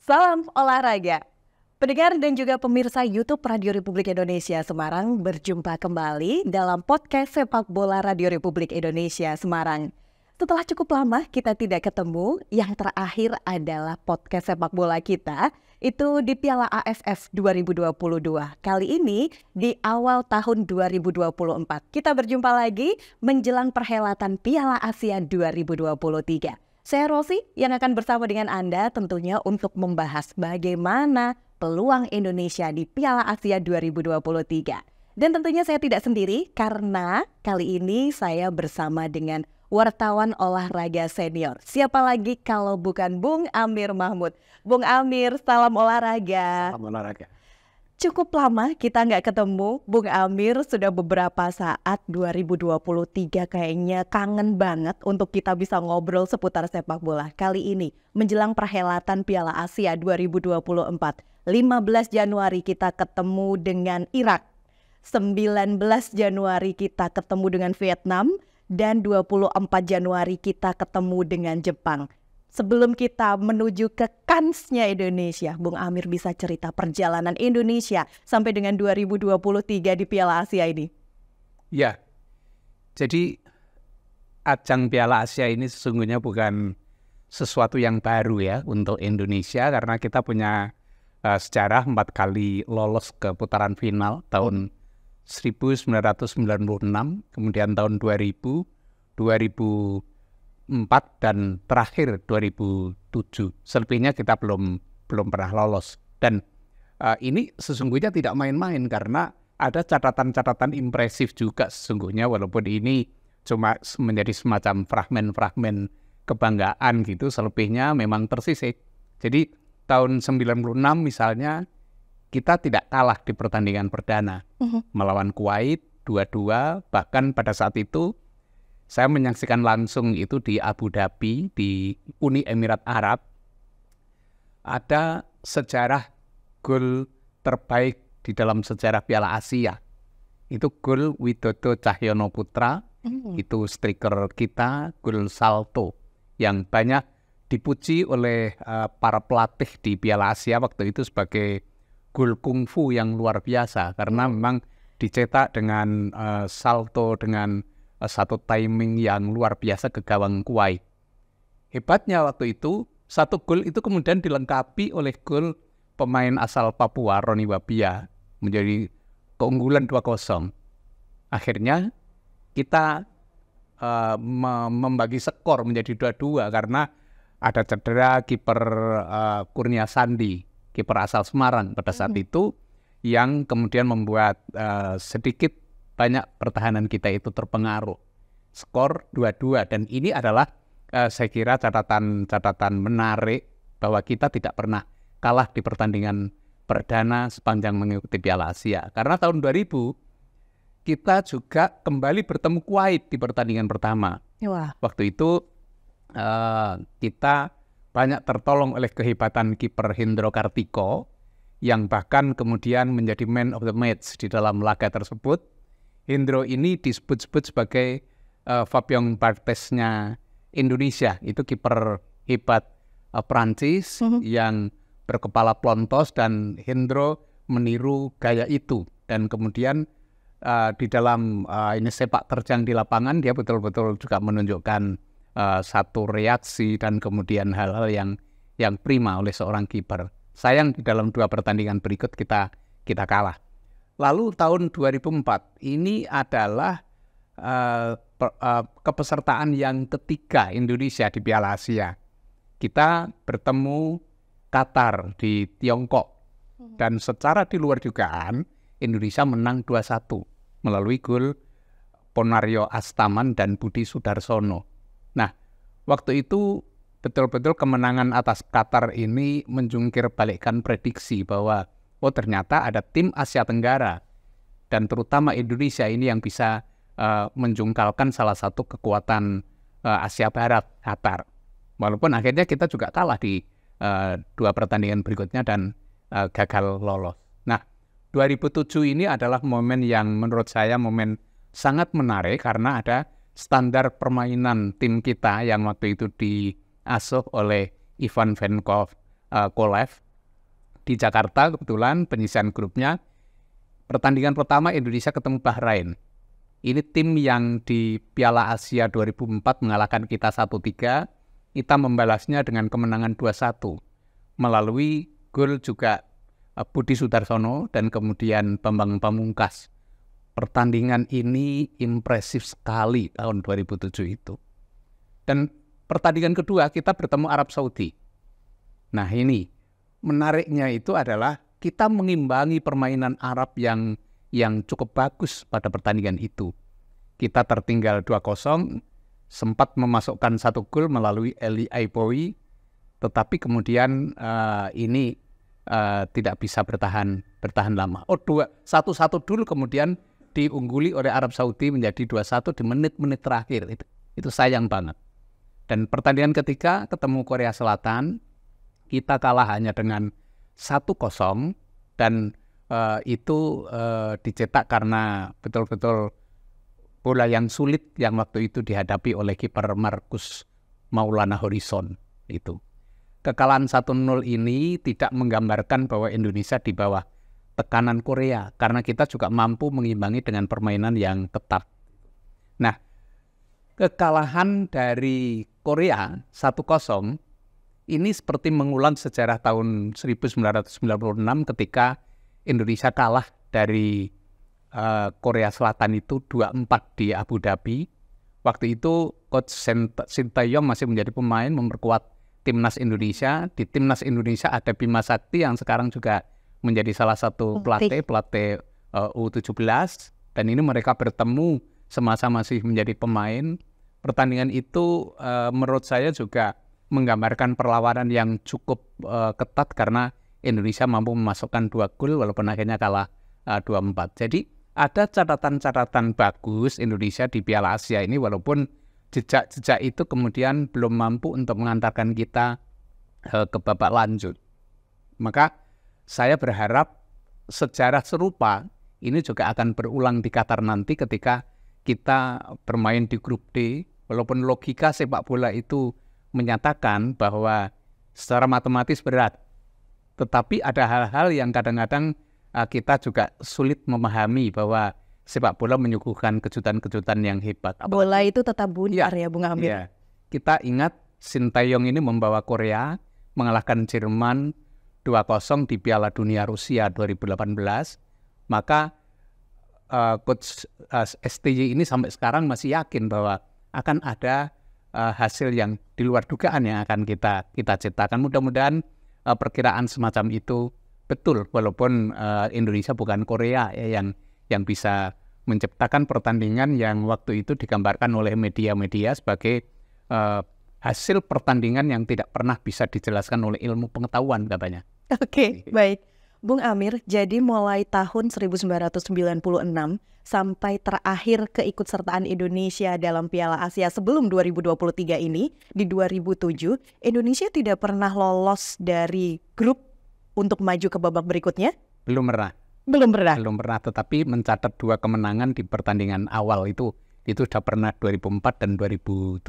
Salam olahraga. Pendengar dan juga pemirsa YouTube Radio Republik Indonesia Semarang, berjumpa kembali dalam podcast Sepak Bola Radio Republik Indonesia Semarang. Setelah cukup lama kita tidak ketemu, yang terakhir adalah podcast sepak bola kita itu di Piala AFF 2022. Kali ini di awal tahun 2024. Kita berjumpa lagi menjelang perhelatan Piala Asia 2023. Saya Rosi yang akan bersama dengan Anda tentunya untuk membahas bagaimana peluang Indonesia di Piala Asia 2023. Dan tentunya saya tidak sendiri karena kali ini saya bersama dengan wartawan olahraga senior. Siapa lagi kalau bukan Bung Amir Mahmud. Bung Amir, salam olahraga. Salam olahraga. Cukup lama kita nggak ketemu, Bung Amir. Sudah beberapa saat 2023 kayaknya kangen banget untuk kita bisa ngobrol seputar sepak bola. Kali ini menjelang perhelatan Piala Asia 2024. 15 Januari kita ketemu dengan Irak. 19 Januari kita ketemu dengan Vietnam. Dan 24 Januari kita ketemu dengan Jepang. Sebelum kita menuju ke kansnya Indonesia, Bung Amir bisa cerita perjalanan Indonesia sampai dengan 2023 di Piala Asia ini. Ya, jadi ajang Piala Asia ini sesungguhnya bukan sesuatu yang baru ya untuk Indonesia, karena kita punya sejarah 4 kali lolos ke putaran final tahun 1996, kemudian tahun 2000, 2004 dan terakhir 2007. Selebihnya kita belum pernah lolos. Dan ini sesungguhnya tidak main-main karena ada catatan-catatan impresif juga sesungguhnya, walaupun ini cuma menjadi semacam fragmen-fragmen kebanggaan gitu. Selebihnya memang tersisih. Jadi tahun 96 misalnya kita tidak kalah di pertandingan perdana melawan Kuwait 2-2, bahkan pada saat itu saya menyaksikan langsung itu di Abu Dhabi, di Uni Emirat Arab. Ada sejarah gol terbaik di dalam sejarah Piala Asia. Itu gol Widodo Cahyono Putra, itu striker kita, gol salto yang banyak dipuji oleh para pelatih di Piala Asia waktu itu sebagai gol kungfu yang luar biasa, karena memang dicetak dengan salto dengan satu timing yang luar biasa ke gawang Kuwait. Hebatnya waktu itu, satu gol itu kemudian dilengkapi oleh gol pemain asal Papua, Roni Wabia, menjadi keunggulan 2-0. Akhirnya kita membagi skor menjadi 2-2 karena ada cedera kiper Kurnia Sandi, kiper asal Semarang pada saat itu, yang kemudian membuat sedikit banyak pertahanan kita itu terpengaruh. Skor 2-2, dan ini adalah saya kira catatan menarik bahwa kita tidak pernah kalah di pertandingan perdana sepanjang mengikuti Piala Asia. Karena tahun 2000 kita juga kembali bertemu Kuwait di pertandingan pertama. Wah. Waktu itu kita banyak tertolong oleh kehebatan kiper Hendro Kartiko yang bahkan kemudian menjadi man of the match di dalam laga tersebut. Hendro ini disebut-sebut sebagai Fabien Barthez-nya Indonesia. Itu kiper hebat Prancis yang berkepala plontos, dan Hendro meniru gaya itu. Dan kemudian di dalam ini sepak terjang di lapangan, dia betul-betul juga menunjukkan satu reaksi dan kemudian hal-hal yang prima oleh seorang kiper. Sayang di dalam 2 pertandingan berikut kita kalah. Lalu tahun 2004 ini adalah kepesertaan yang ketiga Indonesia di Piala Asia. Kita bertemu Qatar di Tiongkok, dan secara di luar dugaan Indonesia menang 2-1 melalui gol Ponario Astaman dan Budi Sudarsono. Nah, waktu itu betul-betul kemenangan atas Qatar ini menjungkir balikkan prediksi bahwa ternyata ada tim Asia Tenggara dan terutama Indonesia ini yang bisa menjungkalkan salah satu kekuatan Asia Barat, Qatar. Walaupun akhirnya kita juga kalah di 2 pertandingan berikutnya dan gagal lolos. Nah, 2007 ini adalah momen yang menurut saya momen sangat menarik karena ada standar permainan tim kita yang waktu itu diasuh oleh Ivan Venkov Kolev di Jakarta, kebetulan penyisian grupnya. Pertandingan pertama Indonesia ketemu Bahrain. Ini tim yang di Piala Asia 2004 mengalahkan kita 1-3. Kita membalasnya dengan kemenangan 2-1 melalui gol juga Budi Sudarsono dan kemudian Bambang Pamungkas. Pertandingan ini impresif sekali tahun 2007 itu. Dan pertandingan kedua kita bertemu Arab Saudi. Nah ini menariknya itu adalah kita mengimbangi permainan Arab yang cukup bagus pada pertandingan itu. Kita tertinggal 2-0, sempat memasukkan 1 gol melalui Eli Aibowi, tetapi kemudian ini tidak bisa bertahan lama. 1-1 dulu kemudian diungguli oleh Arab Saudi menjadi 2-1 di menit-menit terakhir. Itu sayang banget. Dan pertandingan ketiga ketemu Korea Selatan, kita kalah hanya dengan 1-0 dan itu dicetak karena betul-betul bola yang sulit yang waktu itu dihadapi oleh kiper Markus Maulana Horizon itu. Kekalahan 1-0 ini tidak menggambarkan bahwa Indonesia di bawah tekanan Korea karena kita juga mampu mengimbangi dengan permainan yang ketat. Nah, kekalahan dari Korea 1-0 ini seperti mengulang sejarah tahun 1996 ketika Indonesia kalah dari Korea Selatan itu 2-4 di Abu Dhabi. Waktu itu Coach Sintayong masih menjadi pemain memperkuat Timnas Indonesia. Di Timnas Indonesia ada Bima Sakti yang sekarang juga menjadi salah satu pelatih U17. Dan ini mereka bertemu semasa masih menjadi pemain. Pertandingan itu menurut saya juga menggambarkan perlawanan yang cukup ketat karena Indonesia mampu memasukkan 2 gol walaupun akhirnya kalah 2-4. Jadi ada catatan-catatan bagus Indonesia di Piala Asia ini walaupun jejak-jejak itu kemudian belum mampu untuk mengantarkan kita ke babak lanjut. Maka saya berharap sejarah serupa ini juga akan berulang di Qatar nanti ketika kita bermain di grup D. Walaupun logika sepak bola itu menyatakan bahwa secara matematis berat, tetapi ada hal-hal yang kadang-kadang kita juga sulit memahami bahwa sepak bola menyuguhkan kejutan-kejutan yang hebat. Bola itu tetap bundar ya Bung Amir. Ya. Kita ingat Sintayong ini membawa Korea mengalahkan Jerman 2-0 di Piala Dunia Rusia 2018. Maka Coach STY ini sampai sekarang masih yakin bahwa akan ada hasil yang di luar dugaan yang akan kita ciptakan. Mudah-mudahan perkiraan semacam itu betul, walaupun Indonesia bukan Korea ya, yang bisa menciptakan pertandingan yang waktu itu digambarkan oleh media-media sebagai hasil pertandingan yang tidak pernah bisa dijelaskan oleh ilmu pengetahuan katanya. Oke, baik. Bung Amir, jadi mulai tahun 1996 sampai terakhir keikutsertaan Indonesia dalam Piala Asia sebelum 2023 ini, di 2007, Indonesia tidak pernah lolos dari grup untuk maju ke babak berikutnya? Belum pernah. Belum pernah? Belum pernah, tetapi mencatat 2 kemenangan di pertandingan awal itu sudah pernah 2004 dan 2007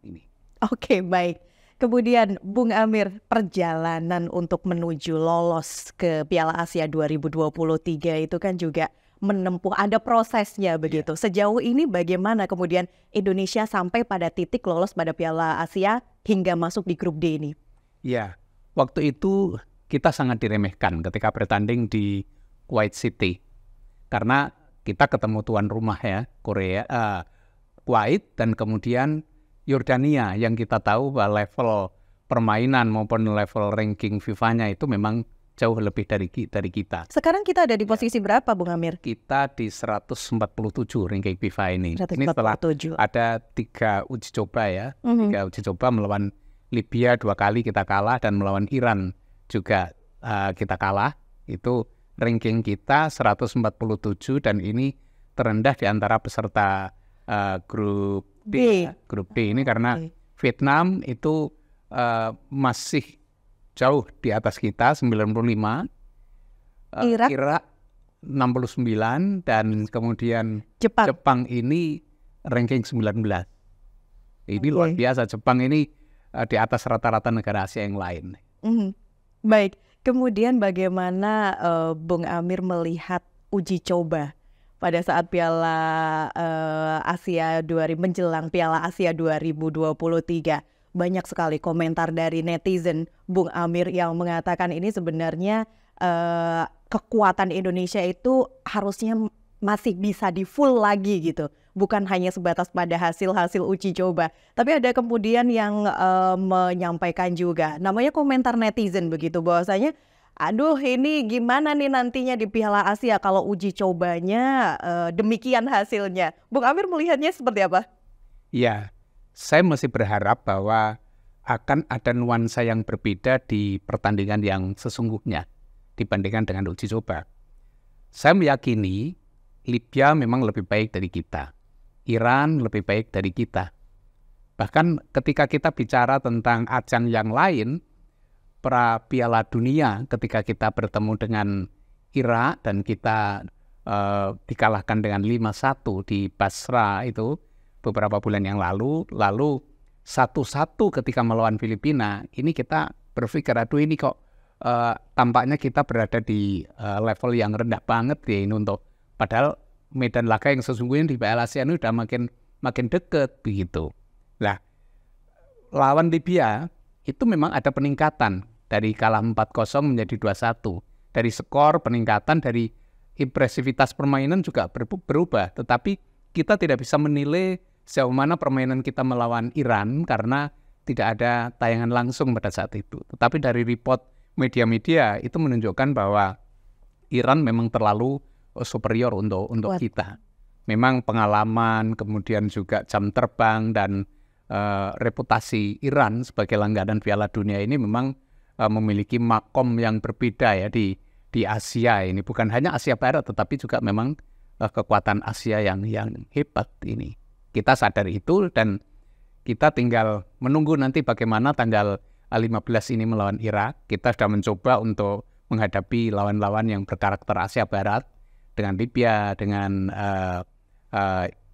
ini. Oke, baik. Kemudian Bung Amir, perjalanan untuk menuju lolos ke Piala Asia 2023 itu kan juga menempuh, ada prosesnya begitu. Sejauh ini bagaimana kemudian Indonesia sampai pada titik lolos pada Piala Asia hingga masuk di grup D ini? Ya, waktu itu kita sangat diremehkan ketika bertanding di Kuwait City. Karena kita ketemu tuan rumah ya, Kuwait dan kemudian Yordania yang kita tahu bahwa level permainan maupun level ranking FIFA-nya itu memang jauh lebih dari kita. Sekarang kita ada di posisi berapa, Bung Amir? Kita di 147 ranking FIFA ini. 147. Ini setelah ada 3 uji coba ya. 3 uji coba melawan Libya 2 kali kita kalah dan melawan Iran juga kita kalah. Itu ranking kita 147 dan ini terendah di antara peserta grup D. Grup D ini karena Vietnam itu masih jauh di atas kita 95, Irak 69 dan kemudian Jepang ini ranking 19. Ini luar biasa, Jepang ini di atas rata-rata negara Asia yang lain. Baik, kemudian bagaimana Bung Amir melihat uji coba pada saat menjelang Piala Asia 2023? Banyak sekali komentar dari netizen Bung Amir yang mengatakan ini sebenarnya kekuatan Indonesia itu harusnya masih bisa di full lagi gitu. Bukan hanya sebatas pada hasil-hasil uji coba. Tapi ada kemudian yang menyampaikan juga, namanya komentar netizen begitu, bahwasanya aduh ini gimana nih nantinya di Piala Asia kalau uji cobanya demikian hasilnya. Bung Amir melihatnya seperti apa? Ya, saya masih berharap bahwa akan ada nuansa yang berbeda di pertandingan yang sesungguhnya dibandingkan dengan uji coba. Saya meyakini Libya memang lebih baik dari kita. Iran lebih baik dari kita. Bahkan ketika kita bicara tentang ajang yang lain, pra Piala Dunia, ketika kita bertemu dengan Irak dan kita dikalahkan dengan 5-1 di Basra itu beberapa bulan yang lalu 1-1 ketika melawan Filipina, ini kita berpikir, aduh ini kok tampaknya kita berada di level yang rendah banget ya ini untuk, padahal medan laga yang sesungguhnya di Piala Asia ini udah makin deket begitu. Nah, lawan Libya itu memang ada peningkatan dari kalah 4-0 menjadi 2-1. Dari skor peningkatan, dari impresivitas permainan juga berubah. Tetapi kita tidak bisa menilai sejauh mana permainan kita melawan Iran karena tidak ada tayangan langsung pada saat itu. Tetapi dari report media-media itu menunjukkan bahwa Iran memang terlalu superior untuk kita. Memang pengalaman, kemudian juga jam terbang dan reputasi Iran sebagai langganan Piala Dunia ini memang memiliki makom yang berbeda ya di Asia ini. Bukan hanya Asia Barat, tetapi juga memang kekuatan Asia yang hebat ini. Kita sadar itu dan kita tinggal menunggu nanti bagaimana tanggal 15 ini melawan Irak. Kita sudah mencoba untuk menghadapi lawan-lawan yang berkarakter Asia Barat dengan Libya, dengan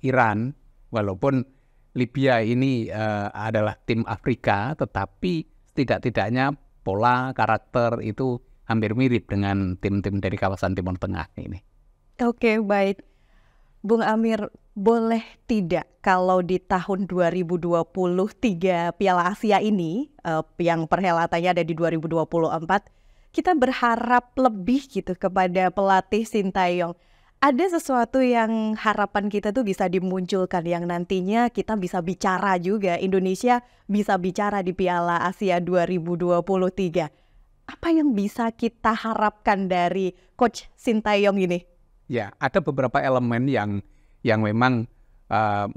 Iran. Walaupun Libya ini adalah tim Afrika, tetapi tidak-tidaknya pola karakter itu hampir mirip dengan tim-tim dari kawasan Timur Tengah ini. Oke, baik. Bung Amir, boleh tidak kalau di tahun 2023 Piala Asia ini, yang perhelatannya ada di 2024, kita berharap lebih gitu kepada pelatih Sintayong. Ada sesuatu yang harapan kita tuh bisa dimunculkan yang nantinya kita bisa bicara juga, Indonesia bisa bicara di Piala Asia 2023. Apa yang bisa kita harapkan dari Coach Sintayong ini? Ya, ada beberapa elemen yang memang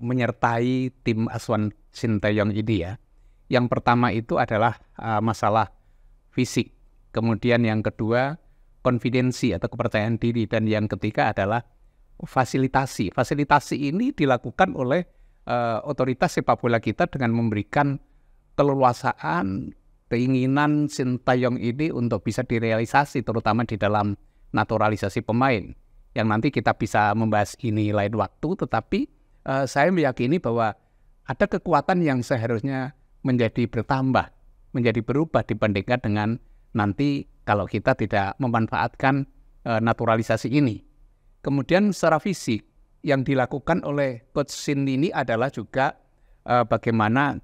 menyertai tim asuhan Sintayong ini ya. Yang pertama itu adalah masalah fisik. Kemudian yang kedua, konfidensi atau kepercayaan diri. Dan yang ketiga adalah fasilitasi. Fasilitasi ini dilakukan oleh otoritas sepak bola kita dengan memberikan keleluasaan, keinginan Sintayong ini untuk bisa direalisasi, terutama di dalam naturalisasi pemain. Yang nanti kita bisa membahas ini lain waktu, tetapi saya meyakini bahwa ada kekuatan yang seharusnya menjadi bertambah, menjadi berubah dibandingkan dengan nanti kalau kita tidak memanfaatkan naturalisasi ini. Kemudian secara fisik yang dilakukan oleh Coach Sin ini adalah juga bagaimana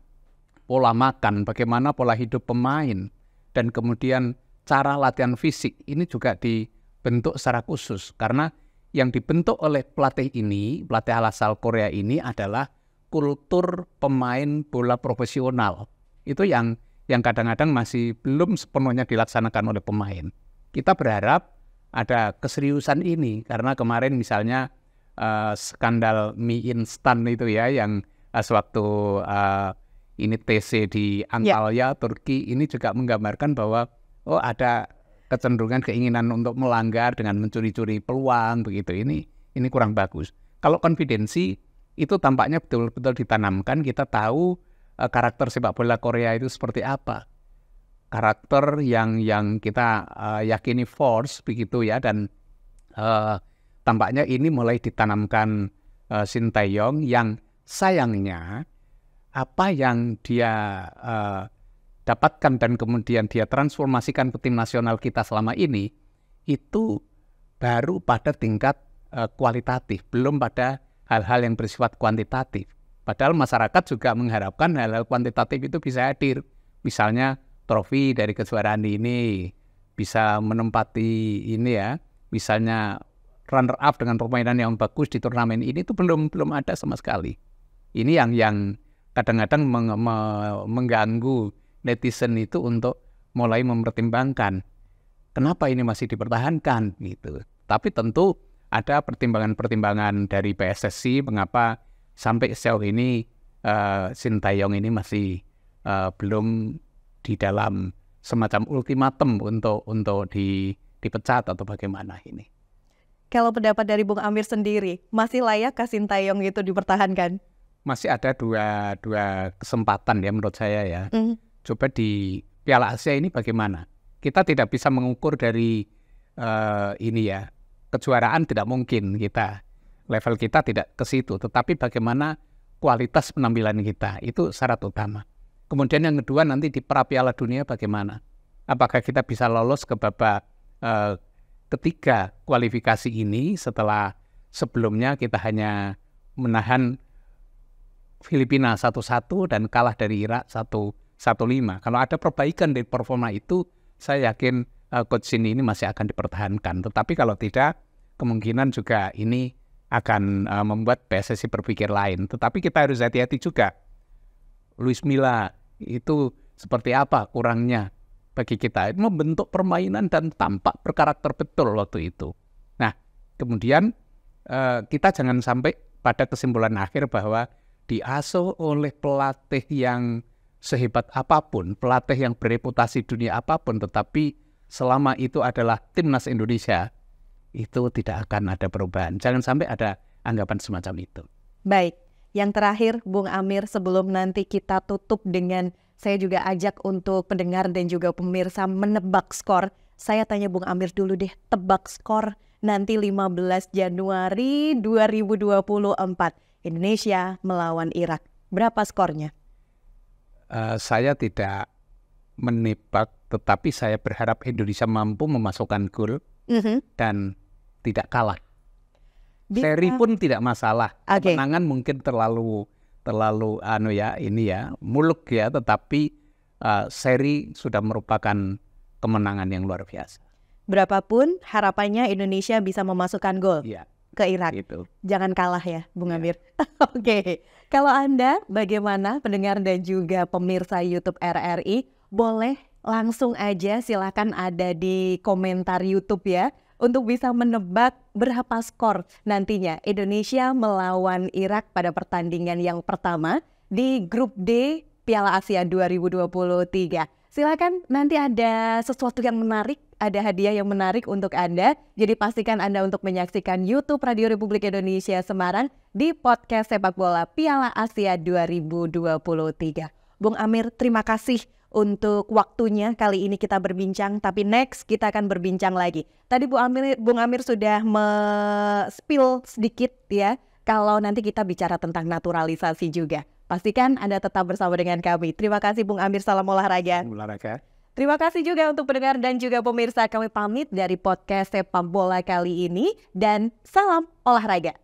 pola makan, bagaimana pola hidup pemain, dan kemudian cara latihan fisik ini juga dibentuk secara khusus. Karena yang dibentuk oleh pelatih ini, pelatih asal Korea ini adalah kultur pemain bola profesional. Itu yang kadang-kadang masih belum sepenuhnya dilaksanakan oleh pemain. Kita berharap ada keseriusan ini, karena kemarin misalnya skandal mie instan itu ya, yang sewaktu ini TC di Antalya, Turki, ini juga menggambarkan bahwa ada kecenderungan keinginan untuk melanggar dengan mencuri-curi peluang begitu. Ini kurang bagus. Kalau konfidensi itu tampaknya betul-betul ditanamkan. Kita tahu karakter sepak bola Korea itu seperti apa. Karakter yang kita yakini force begitu ya, dan tampaknya ini mulai ditanamkan Sintayong, yang sayangnya apa yang dia dapatkan dan kemudian dia transformasikan ke tim nasional kita selama ini, itu baru pada tingkat kualitatif, belum pada hal-hal yang bersifat kuantitatif. Padahal masyarakat juga mengharapkan hal-hal kuantitatif itu bisa hadir. Misalnya trofi dari kejuaraan ini, bisa menempati ini ya, misalnya runner up dengan permainan yang bagus di turnamen ini, itu belum ada sama sekali. Ini yang kadang-kadang mengganggu netizen itu untuk mulai mempertimbangkan kenapa ini masih dipertahankan gitu. Tapi tentu ada pertimbangan-pertimbangan dari PSSI mengapa sampai sejauh ini Sintayong ini masih belum di dalam semacam ultimatum untuk dipecat atau bagaimana ini. Kalau pendapat dari Bung Amir sendiri, masih layak Sintayong itu dipertahankan? Masih ada dua kesempatan ya menurut saya ya. Coba di Piala Asia ini bagaimana? Kita tidak bisa mengukur dari ini ya, kejuaraan tidak mungkin kita, level kita tidak ke situ. Tetapi bagaimana kualitas penampilan kita, itu syarat utama. Kemudian yang kedua nanti di pra Piala Dunia bagaimana? Apakah kita bisa lolos ke babak ketiga kualifikasi ini setelah sebelumnya kita hanya menahan Filipina 1-1 dan kalah dari Irak 1-5. Kalau ada perbaikan dari performa itu, saya yakin Coach Shin ini masih akan dipertahankan. Tetapi kalau tidak, kemungkinan juga ini akan membuat PSSI berpikir lain. Tetapi kita harus hati-hati juga. Luis Milla itu seperti apa kurangnya bagi kita? Itu membentuk permainan dan tampak berkarakter betul waktu itu. Nah, kemudian kita jangan sampai pada kesimpulan akhir bahwa diasuh oleh pelatih yang sehebat apapun, pelatih yang bereputasi dunia apapun, tetapi selama itu adalah timnas Indonesia, itu tidak akan ada perubahan. Jangan sampai ada anggapan semacam itu. Baik, yang terakhir Bung Amir, sebelum nanti kita tutup dengan saya juga ajak untuk pendengar dan juga pemirsa menebak skor. Saya tanya Bung Amir dulu deh, tebak skor nanti 15 Januari 2024. Indonesia melawan Irak. Berapa skornya? Saya tidak menebak, tetapi saya berharap Indonesia mampu memasukkan gol dan tidak kalah. Seri pun tidak masalah. Kemenangan mungkin terlalu muluk ya, tetapi seri sudah merupakan kemenangan yang luar biasa. Berapapun harapannya Indonesia bisa memasukkan gol. Iya. Ke Irak. Gitu. Jangan kalah ya, Bung Amir. Oke. Kalau Anda bagaimana pendengar dan juga pemirsa YouTube RRI, boleh langsung aja silakan ada di komentar YouTube ya untuk bisa menebak berapa skor nantinya Indonesia melawan Irak pada pertandingan yang pertama di grup D Piala Asia 2023. Silakan, nanti ada sesuatu yang menarik, ada hadiah yang menarik untuk Anda. Jadi pastikan Anda untuk menyaksikan YouTube Radio Republik Indonesia Semarang di podcast sepak bola Piala Asia 2023. Bung Amir, terima kasih untuk waktunya. Kali ini kita berbincang, tapi next kita akan berbincang lagi. Tadi Bung Amir sudah spill sedikit ya, kalau nanti kita bicara tentang naturalisasi juga. Pastikan Anda tetap bersama dengan kami. Terima kasih Bung Amir, salam olahraga. Terima kasih juga untuk pendengar dan juga pemirsa, kami pamit dari podcast sepak bola kali ini dan salam olahraga.